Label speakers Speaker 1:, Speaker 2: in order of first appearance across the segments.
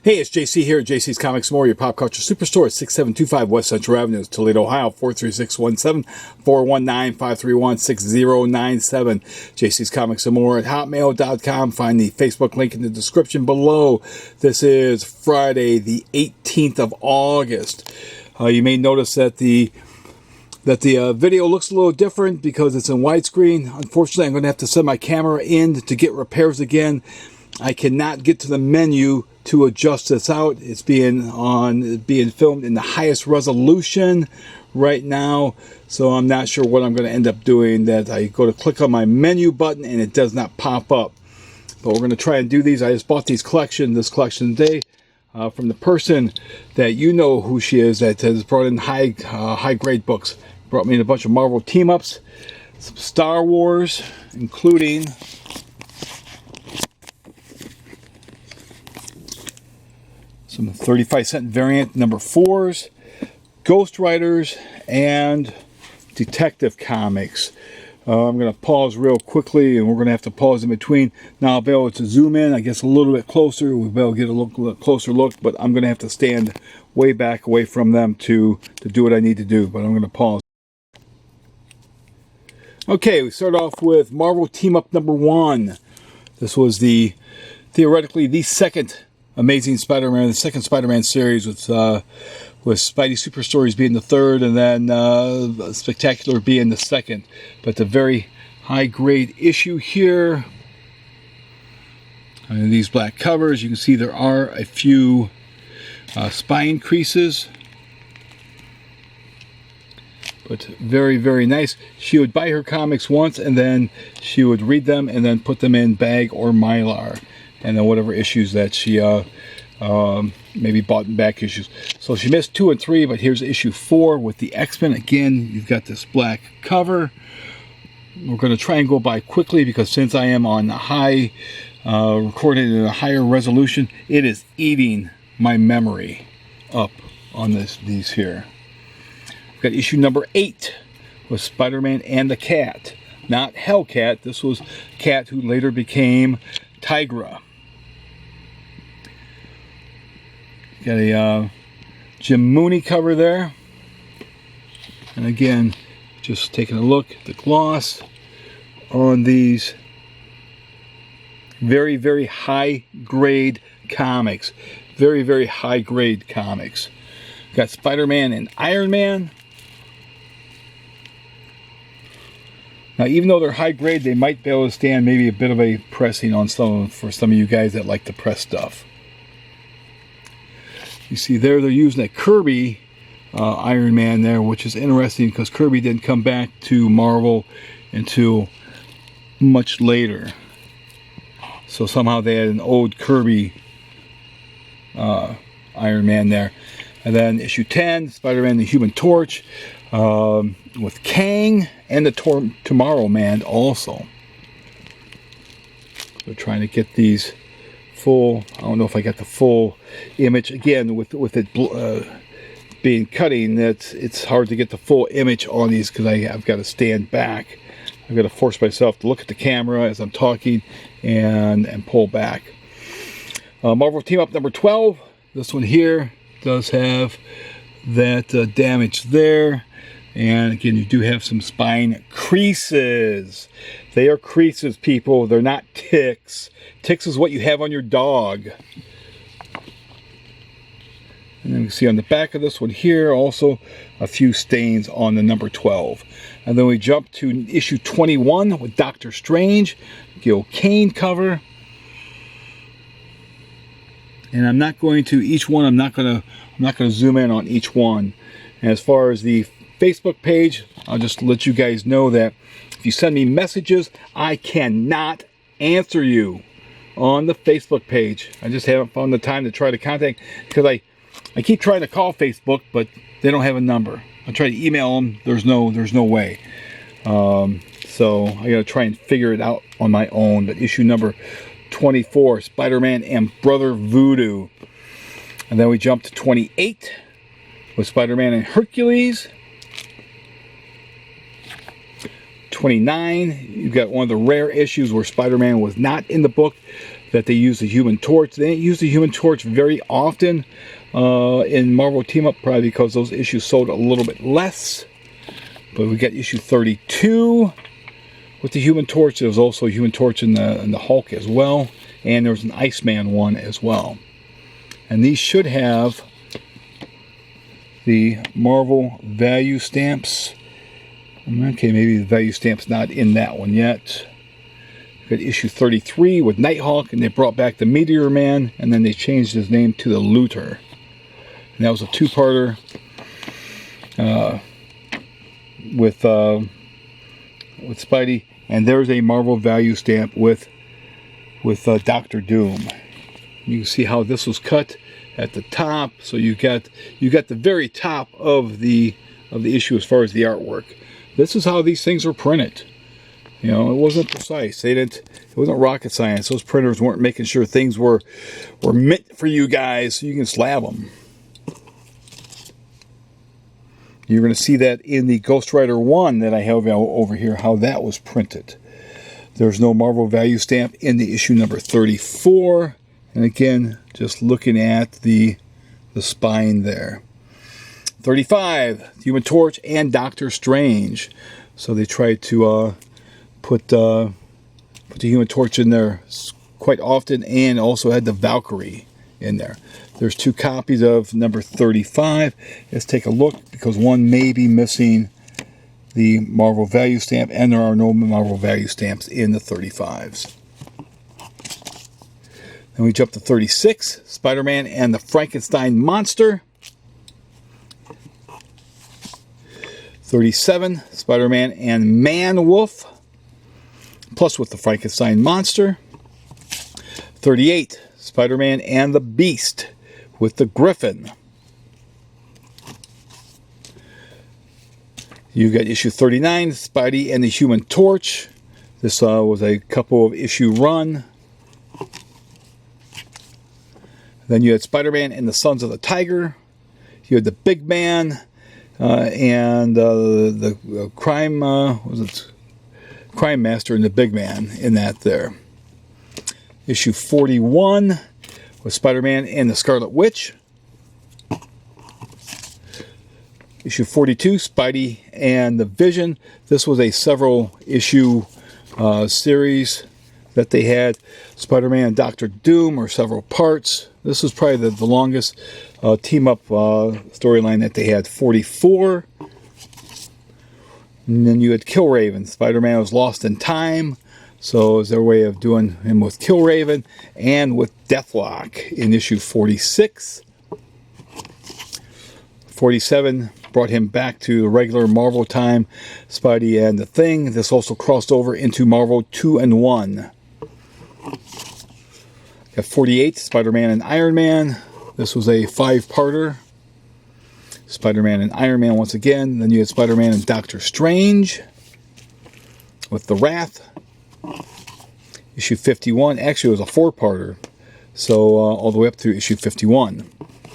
Speaker 1: Hey, it's JC here at JC's Comics More, your pop culture superstore at 6725 West Central Avenue, Toledo, Ohio, 43617-419-531-6097. JC's Comics More at hotmail.com. Find the Facebook link in the description below. This is Friday, the 18th of August. You may notice that the video looks a little different because it's in widescreen. Unfortunately, I'm going to have to send my camera in to get repairs again. I cannot get to the menu to adjust this out. It's being filmed in the highest resolution right now, so I'm not sure what I'm going to end up doing. That I go to click on my menu button and it does not pop up. But we're going to try and do these. I just bought this collection today from the person that you know who she is, that has brought in high grade books. Brought me in a bunch of Marvel team ups, some Star Wars, including some 35-cent variant number 4s, Ghost Riders, and Detective Comics. I'm going to pause real quickly, and we're going to have to pause in between. Now I'll be able to zoom in, I guess, a little bit closer. We'll be able to get a little closer look, but I'm going to have to stand way back away from them to do what I need to do, but I'm going to pause. Okay, we start off with Marvel Team Up number 1. This was theoretically the second Amazing Spider-Man, the second Spider-Man series, with Spidey Super Stories being the third, and then Spectacular being the second. But the very high-grade issue here. And these black covers, you can see there are a few spine creases. But very, very nice. She would buy her comics once, and then she would read them, and then put them in bag or Mylar. And then whatever issues that she maybe bought in back issues. So she missed 2 and 3, but here's issue 4 with the X-Men. Again, you've got this black cover. We're going to try and go by quickly because since I am on high, recorded at a higher resolution, it is eating my memory up on these here. We've got issue number 8 with Spider-Man and the Cat. Not Hellcat. This was Cat who later became Tigra. Got a Jim Mooney cover there. And again, just taking a look at the gloss on these very, very high grade comics. Very, very high grade comics. Got Spider-Man and Iron Man. Now, even though they're high grade, they might be able to stand maybe a bit of a pressing on for some of you guys that like to press stuff. You see there, they're using a Kirby Iron Man there, which is interesting because Kirby didn't come back to Marvel until much later. So somehow they had an old Kirby Iron Man there. And then issue 10, Spider-Man the Human Torch, with Kang and the Tomorrow Man also. We're trying to get these full. I don't know if I got the full image. Again, with it being cutting, it's hard to get the full image on these because I've got to stand back. I've got to force myself to look at the camera as I'm talking and pull back. Marvel Team Up number 12. This one here does have that damage there. And again, you do have some spine creases. They are creases, people. They're not ticks. Ticks is what you have on your dog. And then you can see on the back of this one here, also a few stains on the number 12. And then we jump to issue 21 with Doctor Strange, Gil Kane cover. And I'm not going to each one. I'm not going to zoom in on each one. And as far as the Facebook page, I'll just let you guys know that if you send me messages, I cannot answer you on the Facebook page. I just haven't found the time to try to contact, because I keep trying to call Facebook, but they don't have a number. I try to email them. There's no way. So I got to try and figure it out on my own. But issue number 24, Spider-Man and Brother Voodoo. And then we jump to 28 with Spider-Man and Hercules. 29, you've got one of the rare issues where Spider-Man was not in the book. that they use the Human Torch. They didn't use the Human Torch very often in Marvel Team Up, probably because those issues sold a little bit less. But we got issue 32 with the Human Torch. There was also a Human Torch in the Hulk as well, and there was an Iceman one as well. And these should have the Marvel value stamps. Okay, maybe the value stamp's not in that one yet. We got issue 33 with Nighthawk, and they brought back the Meteor Man, and then they changed his name to the Looter. And that was a two-parter with Spidey. And there's a Marvel value stamp with Doctor Doom. You can see how this was cut at the top, so you got the very top of the issue as far as the artwork. This is how these things are printed. You know, it wasn't precise. It wasn't rocket science. Those printers weren't making sure things were meant for you guys so you can slab them. You're going to see that in the Ghost Rider 1 that I have over here, how that was printed. There's no Marvel value stamp in the issue number 34. And again, just looking at the spine there. 35, Human Torch and Doctor Strange. So they tried to put the Human Torch in there quite often, and also had the Valkyrie in there. There's two copies of number 35. Let's take a look, because one may be missing the Marvel value stamp, and there are no Marvel value stamps in the 35s. Then we jump to 36, Spider-Man and the Frankenstein Monster. 37, Spider-Man and Man-Wolf, plus with the Frankenstein Monster. 38, Spider-Man and the Beast with the Griffin. You've got issue 39, Spidey and the Human Torch. This was a couple of issue run. Then you had Spider-Man and the Sons of the Tiger. You had the Big Man and the Crime Crime Master and the Big Man in that there. Issue 41 was Spider-Man and the Scarlet Witch. Issue 42, Spidey and the Vision. This was a several issue series that they had. Spider-Man and Doctor Doom, or several parts. This was probably the longest team-up storyline that they had. 44. And then you had Killraven. Spider-Man was lost in time. So it was their way of doing him with Killraven and with Deathlock in issue 46. 47 brought him back to the regular Marvel time, Spidey and the Thing. This also crossed over into Marvel 2-in-1. Got 48, Spider-Man and Iron Man. This was a 5-parter. Spider-Man and Iron Man once again. Then you had Spider-Man and Doctor Strange with the Wrath. Issue 51, actually it was a 4-parter. So all the way up through issue 51.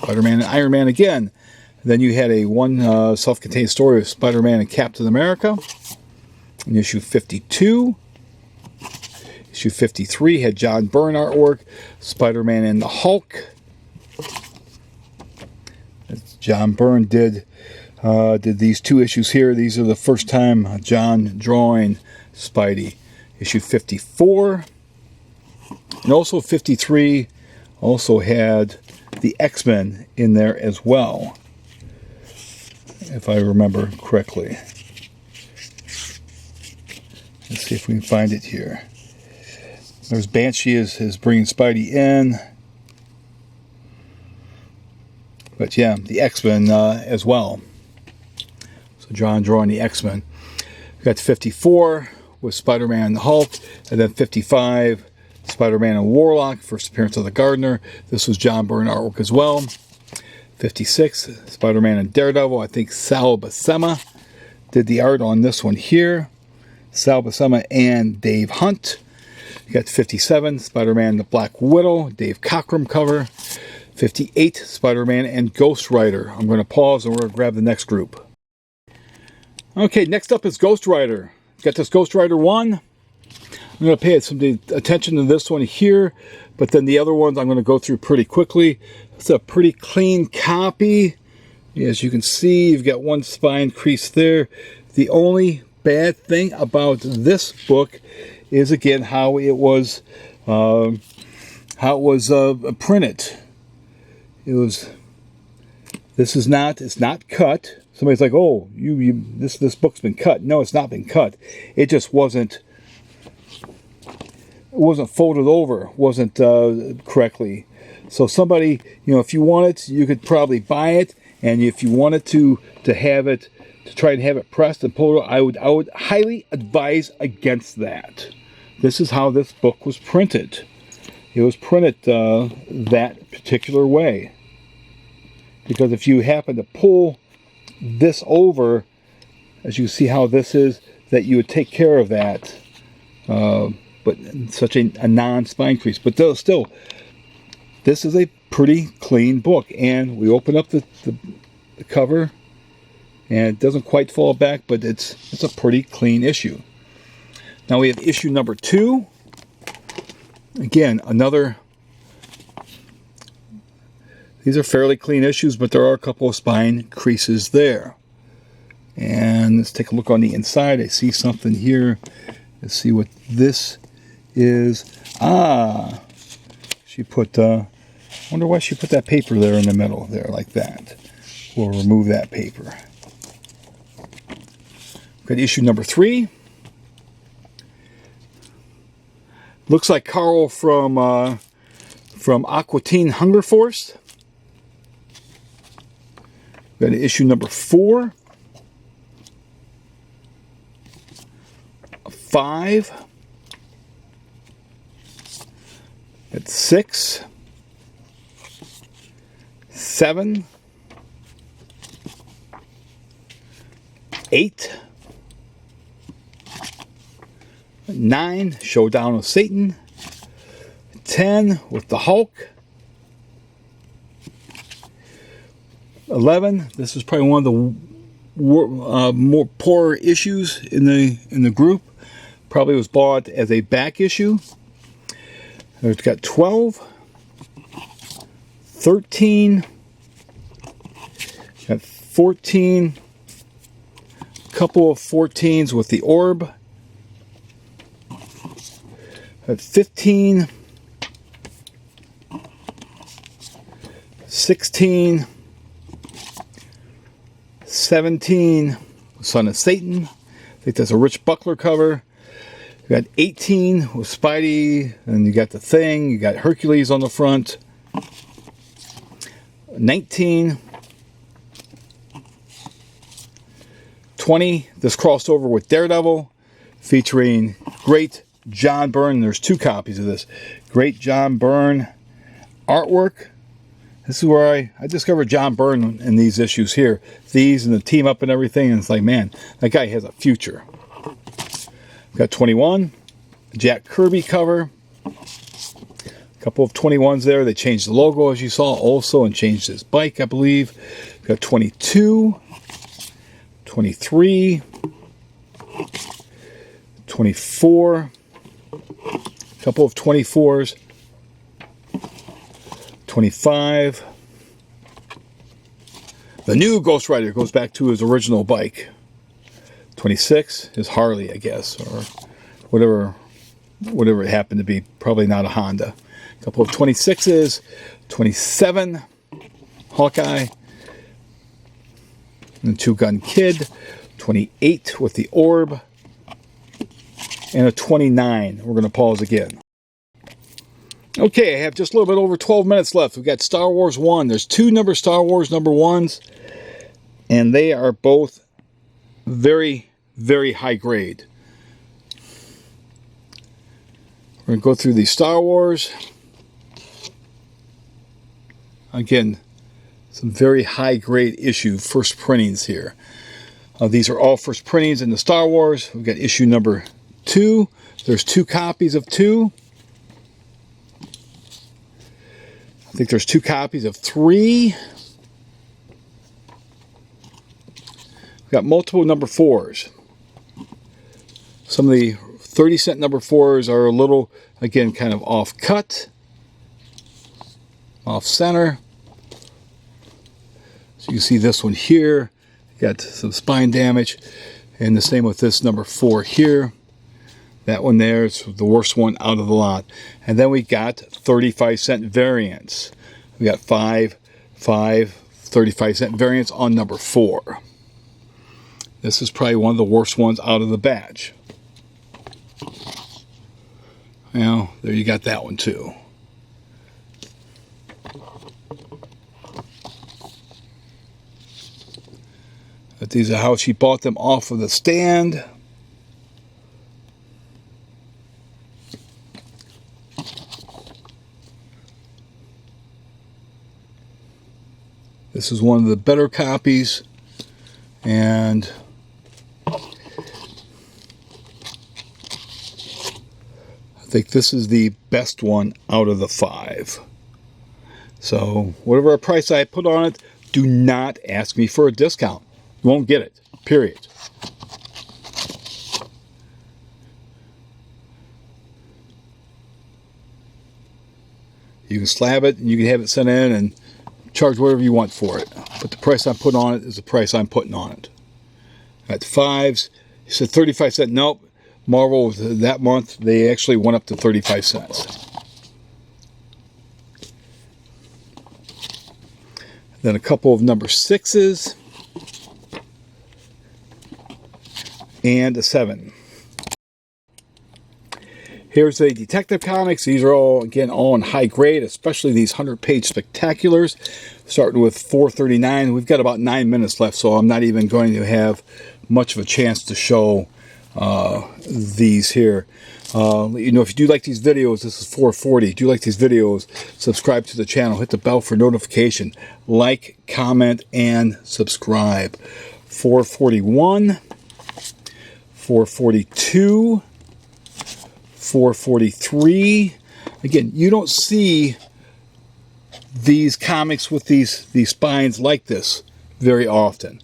Speaker 1: Spider-Man and Iron Man again. Then you had a one self-contained story of Spider-Man and Captain America in issue 52. Issue 53 had John Byrne artwork, Spider-Man and the Hulk. John Byrne did these 2 issues here. These are the first time John drawing Spidey. Issue 54. And also 53 also had the X-Men in there as well, if I remember correctly. Let's see if we can find it here. There's Banshee is bringing Spidey in. But yeah, the X-Men as well. So John drawing the X-Men. We got 54 with Spider-Man and the Hulk. And then 55, Spider-Man and Warlock, first appearance of the Gardener. This was John Byrne artwork as well. 56, Spider-Man and Daredevil. I think Sal Buscema did the art on this one here. Sal Buscema and Dave Hunt. You got 57, Spider-Man and the Black Widow, Dave Cockrum cover. 58, Spider-Man and Ghost Rider. I'm going to pause and we're going to grab the next group. Okay, next up is Ghost Rider. Got this Ghost Rider 1. I'm going to pay some attention to this one here But then the other ones I'm going to go through pretty quickly. It's a pretty clean copy. As you can see, you've got one spine crease there. The only bad thing about this book is, again, how it was printed. It's not cut. Somebody's like, oh, this book's been cut. No, it's not been cut. It just wasn't folded over, wasn't correctly. So somebody, if you want it, you could probably buy it, and if you wanted to have it, to try and have it pressed and pulled, I would highly advise against that. This is how this book was printed. It was printed that particular way. Because if you happen to pull this over, as you see how this is, that you would take care of that. But such a non-spine crease. But still, this is a pretty clean book. And we open up the cover, and it doesn't quite fall back, but it's a pretty clean issue. Now we have issue number 2. Again, these are fairly clean issues, but there are a couple of spine creases there. And let's take a look on the inside. I see something here. Let's see what this is. She put, wonder why she put that paper there in the middle there like that. We'll remove that paper. Got issue number 3. Looks like Carl from Aqua Teen Hunger Force. Got issue number 4. 5. Got 6. 7. 8. 9, Showdown of Satan. 10, with the Hulk. 11, this is probably one of the more poorer issues in the group. Probably was bought as a back issue. It's got 12, 13, got 14, a couple of 14s with the orb. At 15, 16, 17, Son of Satan. I think that's a Rich Buckler cover. You got 18 with Spidey, and you got the Thing. You got Hercules on the front. 19, 20. This crossed over with Daredevil, featuring great John Byrne. There's 2 copies of this. Great John Byrne artwork. This is where I discovered John Byrne in these issues here. These and the team up and everything. And it's like, man, that guy has a future. Got 21. Jack Kirby cover. A couple of 21s there. They changed the logo, as you saw, also, and changed his bike, I believe. Got 22. 23. 24. Couple of 24s. 25. The new Ghost Rider goes back to his original bike. 26 is Harley, I guess, or whatever it happened to be. Probably not a Honda. A couple of 26s. 27, Hawkeye. And 2-Gun Kid. 28 with the orb. And a 29. We're going to pause again. Okay, I have just a little bit over 12 minutes left. We've got Star Wars 1. There's 2 Star Wars number 1s, and they are both very, very high grade. We're going to go through the Star Wars. Again, some very high grade issue first printings here. These are all first printings in the Star Wars. We've got issue number 2. There's 2 copies of 2. I think there's 2 copies of 3. We've got multiple number 4s. Some of the 30-cent number 4s are a little, again, kind of off cut. off center. So you can see this one here, got some spine damage, and the same with this number 4 here. That one there is the worst one out of the lot. And then we got 35-cent variants. We got 5, 35-cent variants on number 4. This is probably one of the worst ones out of the batch. Well, there you got that one too. But these are how she bought them off of the stand. This is one of the better copies, and I think this is the best one out of the 5. So whatever price I put on it, do not ask me for a discount. You won't get it, period. You can slab it and you can have it sent in and charge whatever you want for it. But the price I'm putting on it is the price I'm putting on it. At 5s, he said 35 cents. Nope. Marvel that month, they actually went up to 35 cents. Then a couple of number 6s. And a 7. Here's the Detective Comics. These are all, again, all in high grade, especially these 100-page spectaculars. Starting with 439. We've got about 9 minutes left, so I'm not even going to have much of a chance to show these here. You know, if you do like these videos, this is 440. If you do like these videos, subscribe to the channel. Hit the bell for notification. Like, comment, and subscribe. 441. 442, 443. Again, you don't see these comics with these spines like this very often.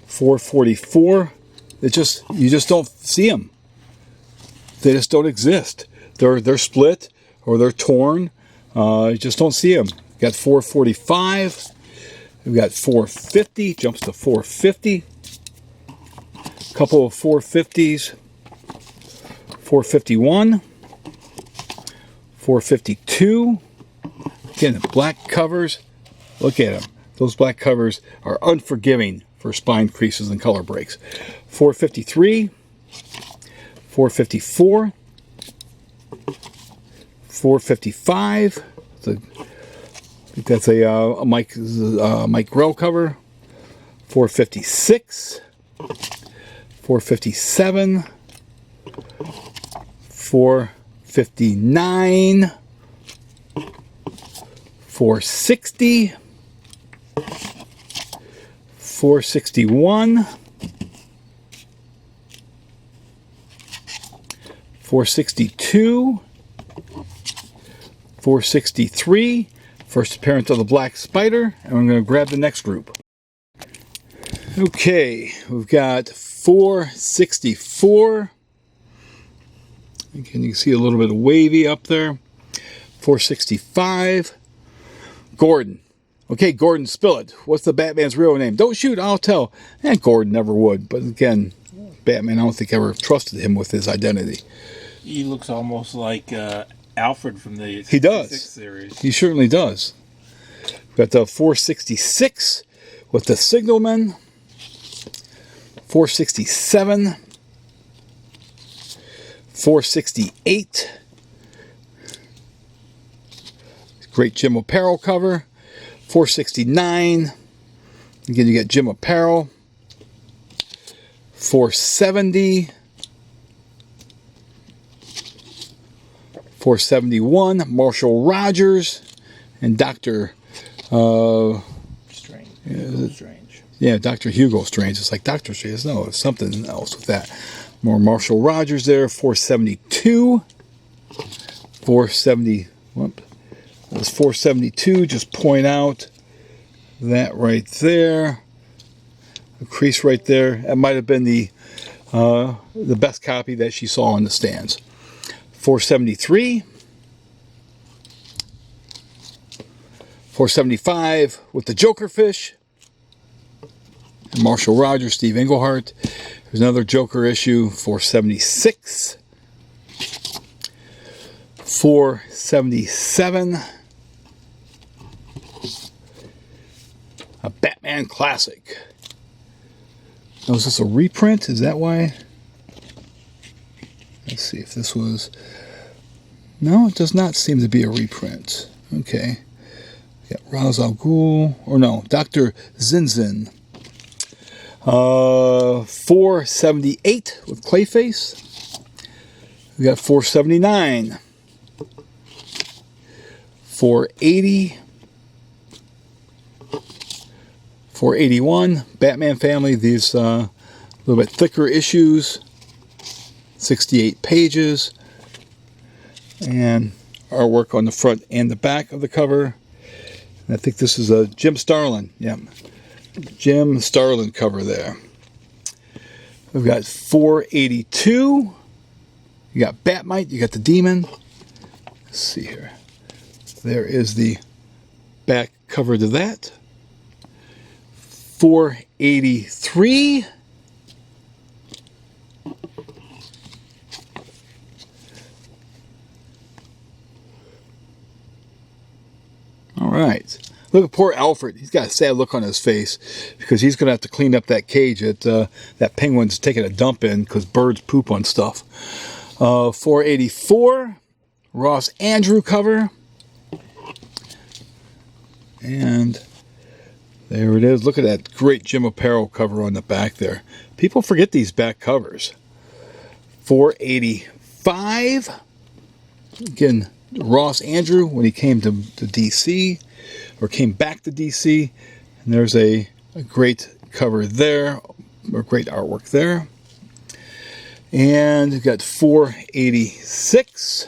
Speaker 1: 444, you just don't see them. They just don't exist. They're split or they're torn. You just don't see them. We got 445. We got 450. Jumps to 450. Couple of 450s, 451, 452. Again, the black covers. Look at them. Those black covers are unforgiving for spine creases and color breaks. 453, 454, 455. I think that's a Mike Grell cover. 456. 457, 459, 460, 461, 462, 463, first appearance of the Black Spider, and I'm going to grab the next group. Okay, we've got 464. Again, you can see a little bit of wavy up there. 465. Gordon. Okay, Gordon, spill it. What's the Batman's real name? Don't shoot, I'll tell. And Gordon never would. But again, Batman, I don't think ever trusted him with his identity.
Speaker 2: He looks almost like Alfred from the
Speaker 1: 66
Speaker 2: series.
Speaker 1: He certainly does. We've got the 466 with the Signalman. 467, 468, great Jim Aparo cover. 469, again you get Jim Aparo. 470, 471, Marshall Rogers, and Dr.
Speaker 2: Strange.
Speaker 1: Yeah, Dr. Hugo Strange. It's like Dr. Strange. No, it's something else with that. More Marshall Rogers there. 472. 470. Whoop. That was 472. Just point out that right there. A crease right there. That might have been the best copy that she saw on the stands. 473. 475 with the Joker fish. Marshall Rogers, Steve Englehart. There's another Joker issue, 476. 477. A Batman Classic. Now, is this a reprint? Is that why? Let's see if this was... No, it does not seem to be a reprint. Okay. Got Ra's al Ghul, or no, Dr. Zinzin. 478 with Clayface. We got 479. 480. 481. Batman Family. These a little bit thicker issues. 68 pages. And artwork on the front and the back of the cover. And I think this is a Jim Starlin. Yeah. Jim Starlin cover there. We've got 482. You got Batmite. You got the Demon. Let's see here. There is the back cover to that. 483. All right. Look at poor Alfred. He's got a sad look on his face because he's going to have to clean up that cage that penguin's taking a dump in because birds poop on stuff. 484. Ross Andru cover. And there it is. Look at that great Jim Aparo cover on the back there. People forget these back covers. 485. Again, Ross Andru when he came to DC, or came back to DC. And there's a great cover there, or great artwork there. And we've got 486.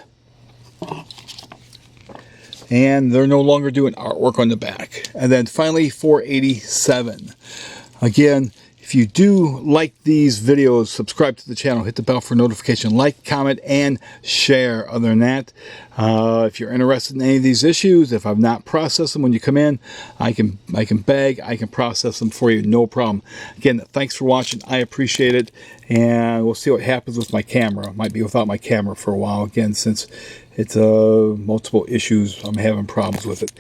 Speaker 1: And they're no longer doing artwork on the back. And then finally 487. Again, if you do like these videos, subscribe to the channel, hit the bell for notification, like, comment, and share. Other than that, if you're interested in any of these issues, if I've not processed them when you come in, I can process them for you, no problem. Again, thanks for watching. I appreciate it, and we'll see what happens with my camera. Might be without my camera for a while again, since it's multiple issues. I'm having problems with it.